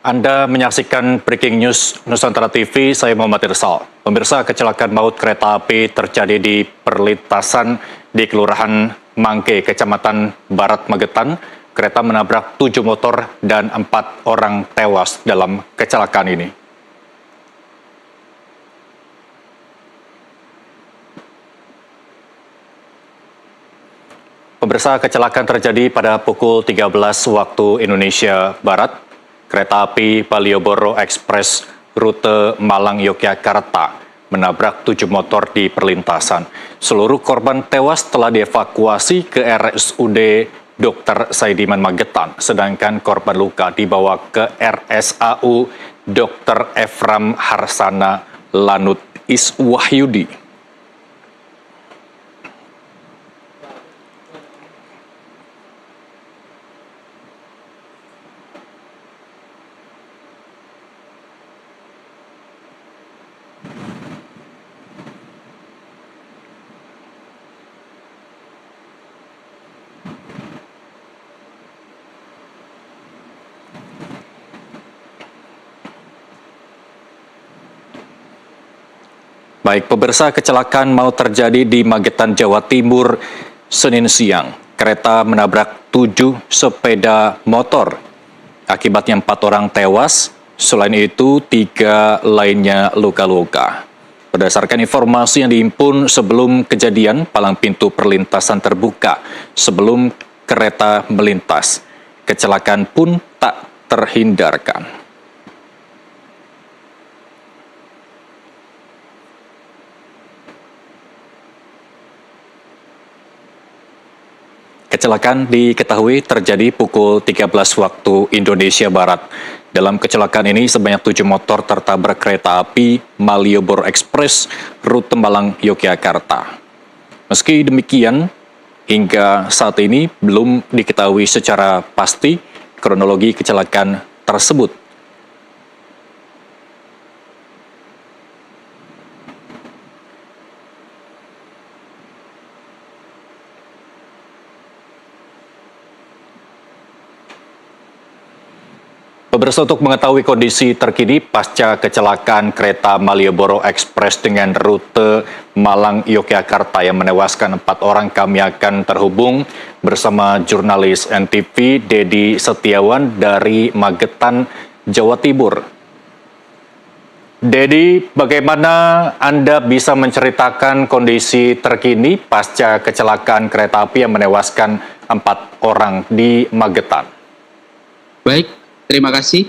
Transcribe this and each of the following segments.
Anda menyaksikan Breaking News Nusantara TV, saya Muhammad Irsal. Pemirsa, kecelakaan maut kereta api terjadi di perlintasan di Kelurahan Mangke, Kecamatan Barat Magetan. Kereta menabrak 7 motor dan 4 orang tewas dalam kecelakaan ini. Pemirsa, kecelakaan terjadi pada pukul 13 waktu Indonesia Barat. Kereta api Malioboro Express rute Malang-Yogyakarta menabrak 7 motor di perlintasan. Seluruh korban tewas telah dievakuasi ke RSUD Dr. Saidiman Magetan, sedangkan korban luka dibawa ke RSAU Dr. Efram Harsana Lanut Iswahyudi. Baik, pemirsa, kecelakaan maut terjadi di Magetan, Jawa Timur, Senin siang. Kereta menabrak 7 sepeda motor. Akibatnya 4 orang tewas, selain itu 3 lainnya luka-luka. Berdasarkan informasi yang dihimpun sebelum kejadian, palang pintu perlintasan terbuka sebelum kereta melintas. Kecelakaan pun tak terhindarkan. Kecelakaan diketahui terjadi pukul 13 waktu Indonesia Barat. Dalam kecelakaan ini sebanyak 7 motor tertabrak kereta api Malioboro Express rute Malang Yogyakarta. Meski demikian, hingga saat ini belum diketahui secara pasti kronologi kecelakaan tersebut. Pemirsa, untuk mengetahui kondisi terkini pasca kecelakaan kereta Malioboro Express dengan rute Malang-Yogyakarta yang menewaskan 4 orang, kami akan terhubung bersama jurnalis NTV Dedi Setiawan dari Magetan, Jawa Timur. Dedi, bagaimana Anda bisa menceritakan kondisi terkini pasca kecelakaan kereta api yang menewaskan 4 orang di Magetan? Baik. Terima kasih.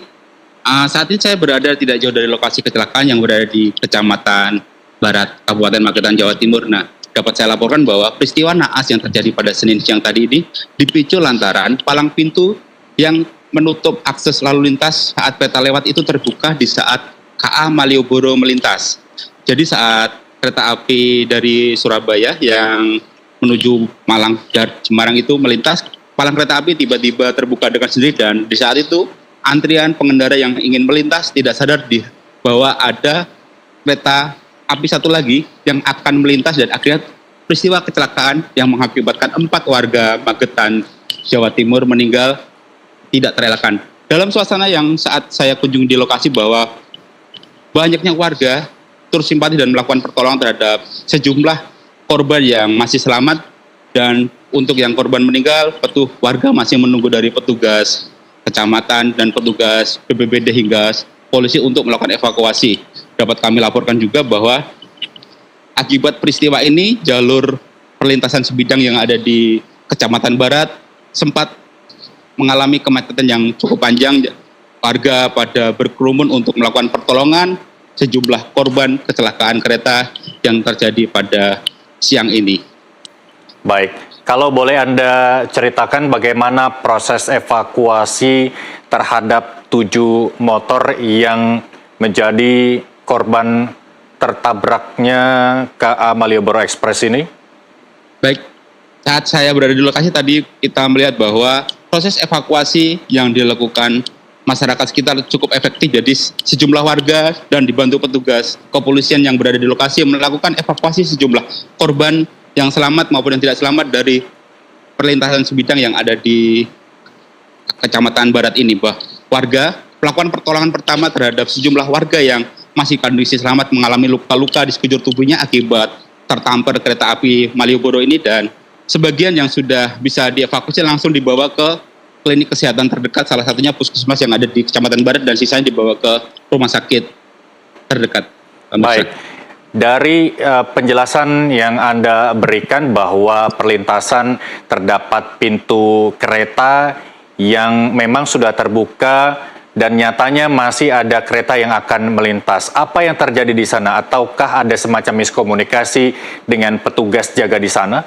Saat ini saya berada tidak jauh dari lokasi kecelakaan yang berada di Kecamatan Barat, Kabupaten Magetan, Jawa Timur. Nah, dapat saya laporkan bahwa peristiwa naas yang terjadi pada Senin siang tadi ini dipicu lantaran palang pintu yang menutup akses lalu lintas saat kereta lewat itu terbuka di saat KA Malioboro melintas. Jadi saat kereta api dari Surabaya yang menuju Malang dan Semarang itu melintas, palang kereta api tiba-tiba terbuka dengan sendiri, dan di saat itu antrian pengendara yang ingin melintas tidak sadar bahwa ada kereta api satu lagi yang akan melintas, dan akhirnya peristiwa kecelakaan yang mengakibatkan 4 warga Magetan, Jawa Timur meninggal tidak terelakkan. Dalam suasana yang saat saya kunjungi di lokasi bahwa banyaknya warga turut simpati dan melakukan pertolongan terhadap sejumlah korban yang masih selamat, dan untuk yang korban meninggal, warga masih menunggu dari petugas kecamatan dan petugas BPBD hingga polisi untuk melakukan evakuasi. Dapat kami laporkan juga bahwa akibat peristiwa ini jalur perlintasan sebidang yang ada di Kecamatan Barat sempat mengalami kemacetan yang cukup panjang. Warga pada berkerumun untuk melakukan pertolongan sejumlah korban kecelakaan kereta yang terjadi pada siang ini. Baik, kalau boleh Anda ceritakan bagaimana proses evakuasi terhadap 7 motor yang menjadi korban tertabraknya KA Malioboro Express ini? Baik, saat saya berada di lokasi tadi kita melihat bahwa proses evakuasi yang dilakukan masyarakat sekitar cukup efektif. Jadi sejumlah warga dan dibantu petugas kepolisian yang berada di lokasi melakukan evakuasi sejumlah korban yang selamat maupun yang tidak selamat dari perlintasan sebidang yang ada di Kecamatan Barat ini. Warga melakukan pertolongan pertama terhadap sejumlah warga yang masih kondisi selamat mengalami luka-luka di sekujur tubuhnya akibat tertampar kereta api Malioboro ini, dan sebagian yang sudah bisa dievakuasi langsung dibawa ke klinik kesehatan terdekat, salah satunya puskesmas yang ada di Kecamatan Barat, dan sisanya dibawa ke rumah sakit terdekat. Baik. Dari penjelasan yang Anda berikan bahwa perlintasan terdapat pintu kereta yang memang sudah terbuka dan nyatanya masih ada kereta yang akan melintas. Apa yang terjadi di sana? Ataukah ada semacam miskomunikasi dengan petugas jaga di sana?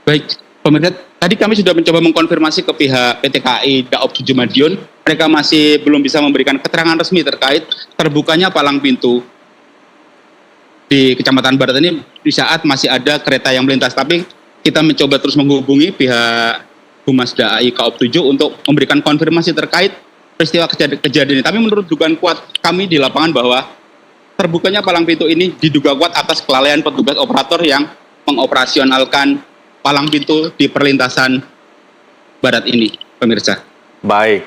Baik, pemirsa, tadi kami sudah mencoba mengkonfirmasi ke pihak PT KAI Daob 7 Madiun. Mereka masih belum bisa memberikan keterangan resmi terkait terbukanya palang pintu di Kecamatan Barat ini di saat masih ada kereta yang melintas. Tapi kita mencoba terus menghubungi pihak Humas DAI Daob 7 untuk memberikan konfirmasi terkait peristiwa kejadian ini. Tapi menurut dugaan kuat kami di lapangan bahwa terbukanya palang pintu ini diduga kuat atas kelalaian petugas operator yang mengoperasionalkan palang pintu di perlintasan Barat ini, pemirsa. Baik.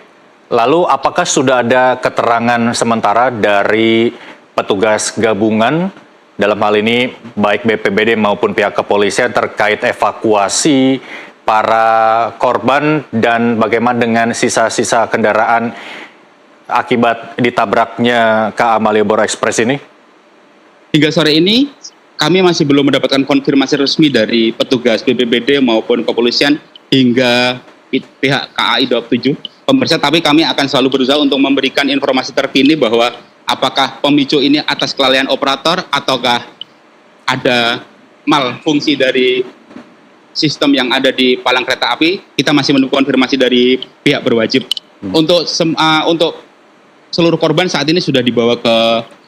Lalu apakah sudah ada keterangan sementara dari petugas gabungan dalam hal ini baik BPBD maupun pihak kepolisian terkait evakuasi para korban dan bagaimana dengan sisa-sisa kendaraan akibat ditabraknya KA Malioboro Express ini? Hingga sore ini kami masih belum mendapatkan konfirmasi resmi dari petugas BPBD maupun kepolisian hingga pihak KAI Daob 7, pemirsa, tapi kami akan selalu berusaha untuk memberikan informasi terkini bahwa apakah pemicu ini atas kelalaian operator ataukah ada malfungsi dari sistem yang ada di palang kereta api. Kita masih menunggu konfirmasi dari pihak berwajib. Untuk seluruh korban saat ini sudah dibawa ke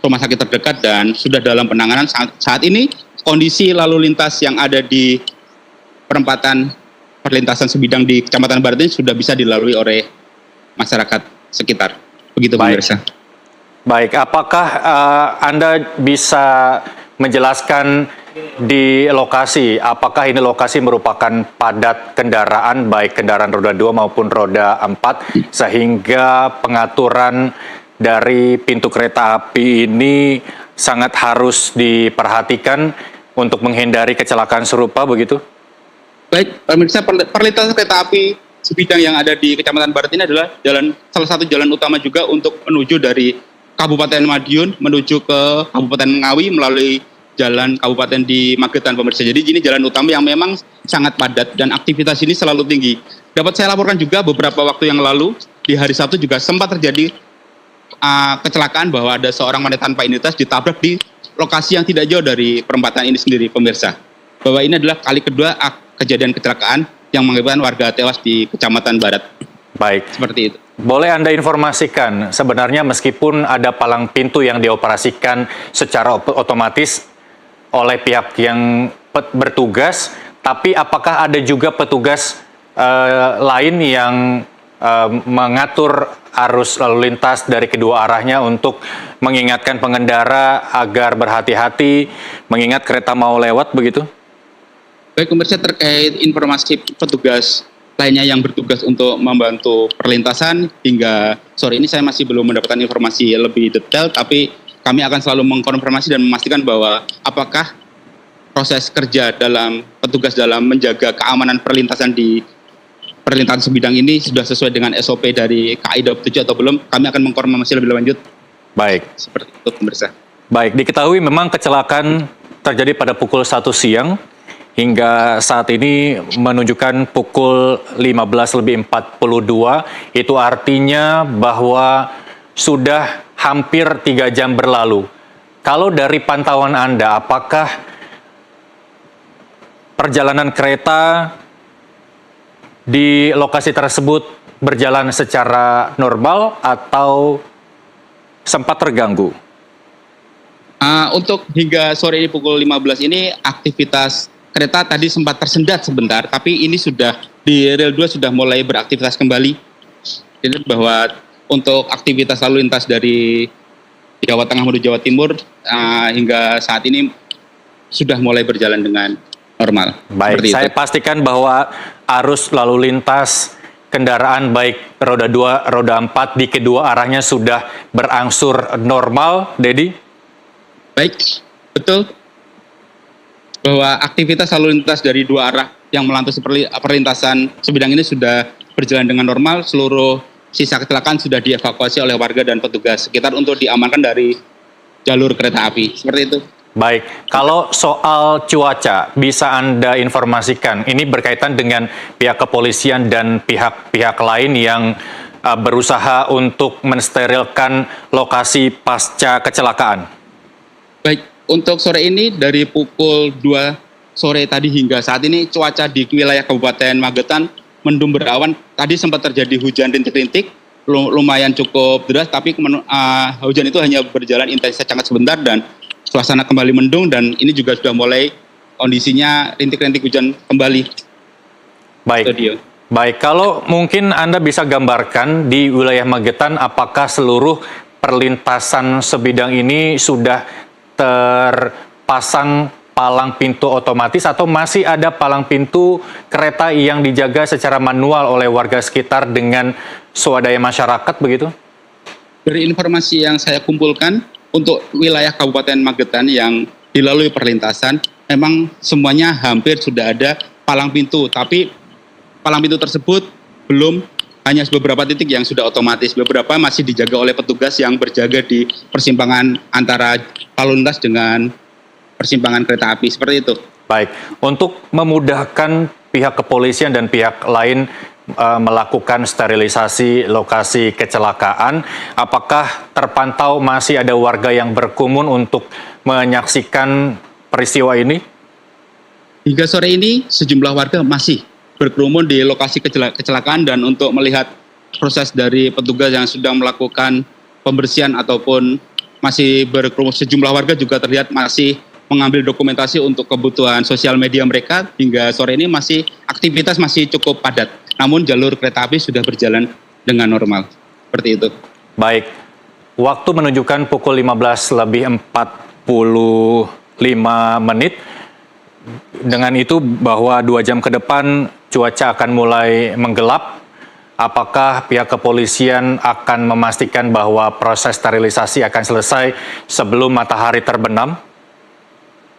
rumah sakit terdekat dan sudah dalam penanganan. Saat ini kondisi lalu lintas yang ada di perlintasan sebidang di Kecamatan Barat ini sudah bisa dilalui oleh masyarakat sekitar. Begitu, pemirsa. Baik, apakah Anda bisa menjelaskan di lokasi, apakah ini lokasi merupakan padat kendaraan, baik kendaraan roda 2 maupun roda 4, sehingga pengaturan dari pintu kereta api ini sangat harus diperhatikan untuk menghindari kecelakaan serupa, begitu? Baik, pemirsa, perlintasan kereta api sebidang yang ada di Kecamatan Barat ini adalah salah satu jalan utama juga untuk menuju dari Kabupaten Madiun menuju ke Kabupaten Ngawi melalui jalan Kabupaten di Magetan, pemirsa. Jadi ini jalan utama yang memang sangat padat dan aktivitas ini selalu tinggi. Dapat saya laporkan juga beberapa waktu yang lalu di hari Sabtu juga sempat terjadi kecelakaan bahwa ada seorang wanita tanpa identitas ditabrak di lokasi yang tidak jauh dari perempatan ini sendiri, pemirsa. Bahwa ini adalah kali kedua kejadian kecelakaan yang mengakibatkan warga tewas di Kecamatan Barat. Baik. Seperti itu. Boleh Anda informasikan, sebenarnya meskipun ada palang pintu yang dioperasikan secara otomatis oleh pihak yang bertugas, tapi apakah ada juga petugas lain yang mengatur arus lalu lintas dari kedua arahnya untuk mengingatkan pengendara agar berhati-hati, mengingat kereta mau lewat, begitu? Baik, pemirsa, terkait informasi petugas lainnya yang bertugas untuk membantu perlintasan, hingga sore ini saya masih belum mendapatkan informasi lebih detail, tapi kami akan selalu mengkonfirmasi dan memastikan bahwa apakah proses kerja petugas dalam menjaga keamanan perlintasan di perlintasan sebidang ini sudah sesuai dengan SOP dari KAI Daob 7 atau belum. Kami akan mengkonfirmasi lebih lanjut. Baik. Seperti itu, pemirsa. Baik, diketahui memang kecelakaan terjadi pada pukul 1 siang. Hingga saat ini menunjukkan pukul 15.42, itu artinya bahwa sudah hampir 3 jam berlalu. Kalau dari pantauan Anda, apakah perjalanan kereta di lokasi tersebut berjalan secara normal atau sempat terganggu? Untuk hingga sore ini pukul 15 ini aktivitas kereta tadi sempat tersendat sebentar, tapi ini sudah di rel 2 sudah mulai beraktivitas kembali. Jadi bahwa untuk aktivitas lalu lintas dari Jawa Tengah menuju Jawa Timur hingga saat ini sudah mulai berjalan dengan normal. Baik, saya pastikan bahwa arus lalu lintas kendaraan baik roda 2, roda 4 di kedua arahnya sudah berangsur normal, Dedi? Baik, betul bahwa aktivitas lalu lintas dari dua arah yang melintasi perlintasan sebidang ini sudah berjalan dengan normal. Seluruh sisa kecelakaan sudah dievakuasi oleh warga dan petugas sekitar untuk diamankan dari jalur kereta api. Seperti itu. Baik, kalau soal cuaca bisa Anda informasikan, ini berkaitan dengan pihak kepolisian dan pihak-pihak lain yang berusaha untuk mensterilkan lokasi pasca kecelakaan. Baik, untuk sore ini dari pukul 2 sore tadi hingga saat ini cuaca di wilayah Kabupaten Magetan mendung berawan. Tadi sempat terjadi hujan rintik-rintik, lumayan cukup deras, tapi hujan itu hanya berjalan intensitas sangat sebentar dan suasana kembali mendung, dan ini juga sudah mulai kondisinya rintik-rintik hujan kembali. Baik. Baik, kalau mungkin Anda bisa gambarkan di wilayah Magetan apakah seluruh perlintasan sebidang ini sudah terpasang palang pintu otomatis atau masih ada palang pintu kereta yang dijaga secara manual oleh warga sekitar dengan swadaya masyarakat begitu? Dari informasi yang saya kumpulkan, untuk wilayah Kabupaten Magetan yang dilalui perlintasan, memang semuanya hampir sudah ada palang pintu, tapi palang pintu tersebut belum, hanya beberapa titik yang sudah otomatis, beberapa masih dijaga oleh petugas yang berjaga di persimpangan antara lalu lintas dengan persimpangan kereta api, seperti itu. Baik, untuk memudahkan pihak kepolisian dan pihak lain melakukan sterilisasi lokasi kecelakaan, apakah terpantau masih ada warga yang berkerumun untuk menyaksikan peristiwa ini? Hingga sore ini sejumlah warga masih berkerumun di lokasi kecelakaan, dan untuk melihat proses dari petugas yang sedang melakukan pembersihan ataupun masih berkerumun, sejumlah warga juga terlihat masih mengambil dokumentasi untuk kebutuhan sosial media mereka. Hingga sore ini aktivitas masih cukup padat. Namun jalur kereta api sudah berjalan dengan normal. Seperti itu. Baik, waktu menunjukkan pukul 15:45. Dengan itu bahwa 2 jam ke depan cuaca akan mulai menggelap. Apakah pihak kepolisian akan memastikan bahwa proses sterilisasi akan selesai sebelum matahari terbenam?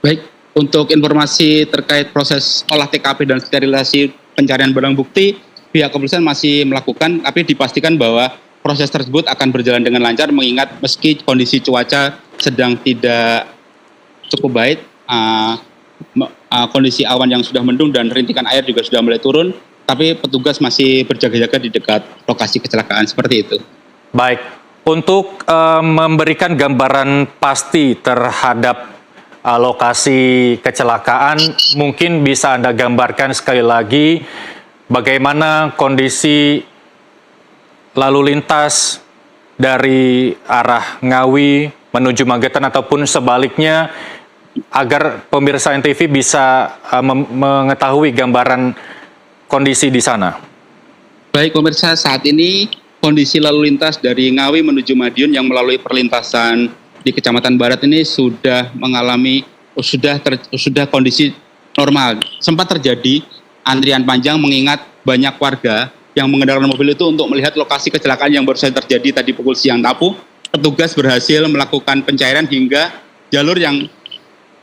Baik, untuk informasi terkait proses olah TKP dan sterilisasi pencarian barang bukti, pihak kepolisian masih melakukan, tapi dipastikan bahwa proses tersebut akan berjalan dengan lancar, mengingat meski kondisi cuaca sedang tidak cukup baik, kondisi awan yang sudah mendung dan rintikan air juga sudah mulai turun, tapi petugas masih berjaga-jaga di dekat lokasi kecelakaan, seperti itu. Baik, untuk memberikan gambaran pasti terhadap lokasi kecelakaan, mungkin bisa Anda gambarkan sekali lagi bagaimana kondisi lalu lintas dari arah Ngawi menuju Magetan ataupun sebaliknya, agar pemirsa NTV bisa mengetahui gambaran kondisi di sana. Baik pemirsa, saat ini kondisi lalu lintas dari Ngawi menuju Madiun yang melalui perlintasan di Kecamatan Barat ini sudah kondisi normal. Sempat terjadi antrian panjang mengingat banyak warga yang mengendarai mobil itu untuk melihat lokasi kecelakaan yang baru saja terjadi tadi pukul siang. Tapi petugas berhasil melakukan pencairan hingga jalur yang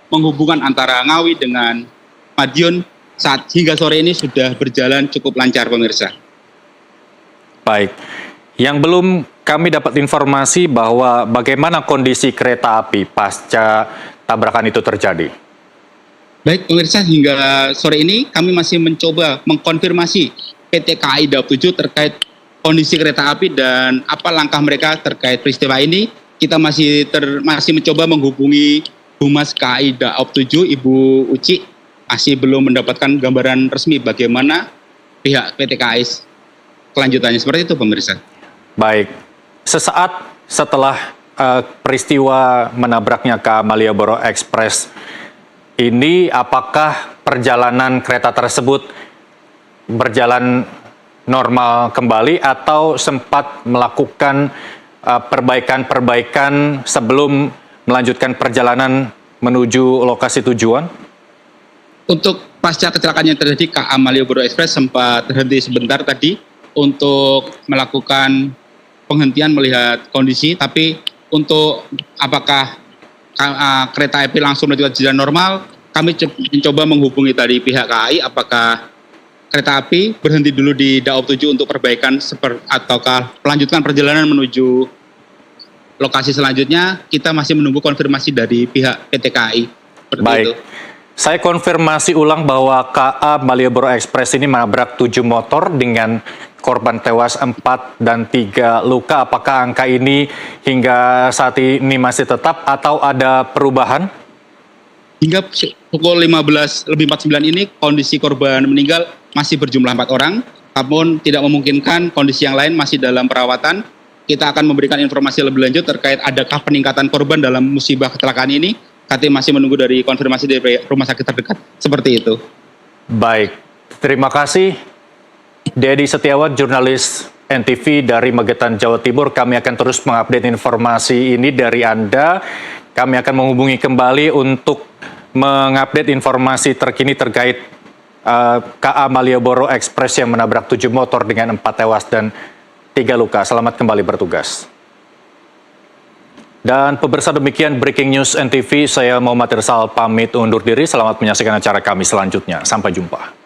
menghubungkan antara Ngawi dengan Madiun hingga sore ini sudah berjalan cukup lancar, pemirsa. Baik, yang belum kami dapat informasi bahwa bagaimana kondisi kereta api pasca tabrakan itu terjadi. Baik pemirsa, hingga sore ini kami masih mencoba mengkonfirmasi PT KAI Daob 7 terkait kondisi kereta api dan apa langkah mereka terkait peristiwa ini. Kita masih mencoba menghubungi Humas KAI Daob 7, Ibu Uci, masih belum mendapatkan gambaran resmi bagaimana pihak PT KAI kelanjutannya. Seperti itu pemirsa. Baik, sesaat setelah peristiwa menabraknya KA Malioboro Express ini, apakah perjalanan kereta tersebut berjalan normal kembali atau sempat melakukan perbaikan-perbaikan sebelum melanjutkan perjalanan menuju lokasi tujuan? Untuk pasca kecelakaan yang terjadi, KA Malioboro Express sempat terhenti sebentar tadi untuk melakukan penghentian melihat kondisi, tapi untuk apakah kereta api langsung melanjutkan jalan normal, kami mencoba menghubungi tadi pihak KAI apakah kereta api berhenti dulu di Daob 7 untuk perbaikan ataukah melanjutkan perjalanan menuju lokasi selanjutnya. Kita masih menunggu konfirmasi dari pihak PT KAI. Baik. Itu. Saya konfirmasi ulang bahwa KA Malioboro Express ini menabrak 7 motor dengan korban tewas 4 dan 3 luka. Apakah angka ini hingga saat ini masih tetap atau ada perubahan? Hingga pukul 15:49 ini kondisi korban meninggal masih berjumlah 4 orang, namun tidak memungkinkan kondisi yang lain masih dalam perawatan. Kita akan memberikan informasi lebih lanjut terkait adakah peningkatan korban dalam musibah kecelakaan ini. KT masih menunggu dari konfirmasi dari rumah sakit terdekat. Seperti itu. Baik, terima kasih. Dedi Setiawan, jurnalis NTV dari Magetan, Jawa Timur. Kami akan terus mengupdate informasi ini dari Anda. Kami akan menghubungi kembali untuk mengupdate informasi terkini terkait KA Malioboro Express yang menabrak 7 motor dengan 4 tewas dan 3 luka. Selamat kembali bertugas. Dan pemirsa, demikian Breaking News NTV. Saya Muhammad Irsal pamit undur diri. Selamat menyaksikan acara kami selanjutnya. Sampai jumpa.